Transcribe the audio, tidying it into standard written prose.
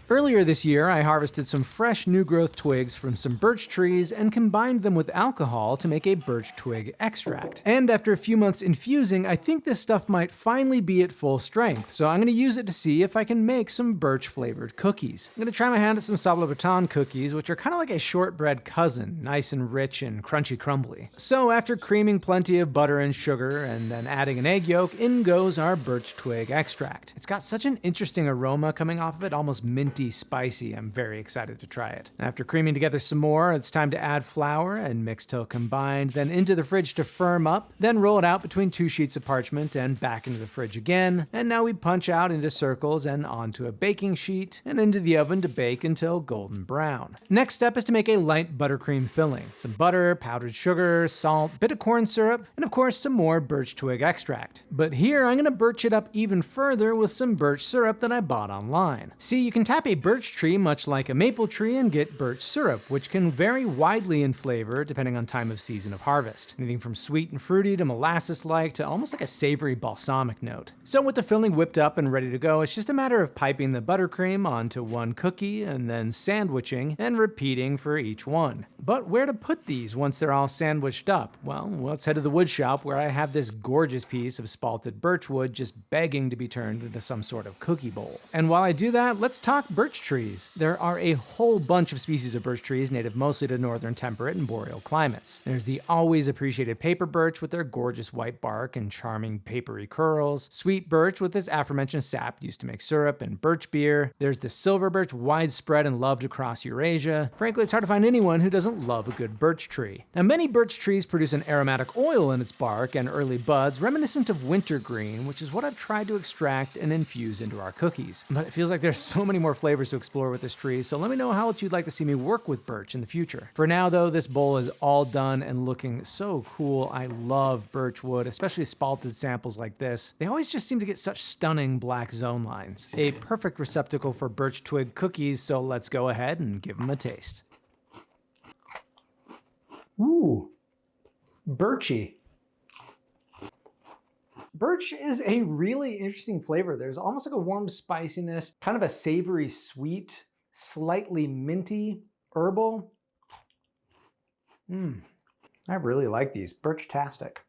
Earlier this year, I harvested some fresh new growth twigs from some birch trees and combined them with alcohol to make a birch twig extract. And after a few months infusing, I think this stuff might finally be at full strength, so I'm going to use it to see if I can make some birch flavored cookies. I'm going to try my hand at some sabla baton cookies, which are kind of like a shortbread cousin, nice and rich and crunchy crumbly. So after creaming plenty of butter and sugar and then adding an egg yolk, in goes our birch twig extract. It's got such an interesting aroma coming off of it, almost minty spicy. I'm very excited to try it. After creaming together some more, it's time to add flour and mix till combined, then into the fridge to firm up, then roll it out between 2 sheets of parchment and back into the fridge again. And now we punch out into circles and onto a baking sheet and into the oven to bake until golden brown. Next step is to make a light buttercream filling. Some butter, powdered sugar, salt, bit of corn syrup, and of course some more birch twig extract. But here I'm going to birch it up even further with some birch syrup that I bought online. See, you can tap a birch tree much like a maple tree and get birch syrup, which can vary widely in flavor depending on time of season of harvest. Anything from sweet and fruity to molasses-like to almost like a savory balsamic note. So with the filling whipped up and ready to go, it's just a matter of piping the buttercream onto one cookie and then sandwiching and repeating for each one. But where to put these once they're all sandwiched up? Well, let's head to the wood shop where I have this gorgeous piece of spalted birch wood just begging to be turned into some sort of cookie bowl. And while I do that, let's talk birch trees. There are a whole bunch of species of birch trees native mostly to northern temperate and boreal climates. There's the always appreciated paper birch with their gorgeous white bark and charming papery curls, sweet birch with its aforementioned sap used to make syrup and birch beer. There's the silver birch, widespread and loved across Eurasia. Frankly, it's hard to find anyone who doesn't love a good birch tree. Now, many birch trees produce an aromatic oil in its bark and early buds reminiscent of wintergreen, which is what I've tried to extract and infuse into our cookies. But it feels like there's so many more flavors to explore with this tree, so let me know how else you'd like to see me work with birch in the future. For now though, this bowl is all done and looking so cool. I love birch wood, especially spalted samples like this. They always just seem to get such stunning black zone lines. A perfect receptacle for birch twig cookies, so let's go ahead and give them a taste. Ooh, birchy. Birch is a really interesting flavor. There's almost like a warm spiciness, kind of a savory sweet, slightly minty, herbal. I really like these. Birch-tastic.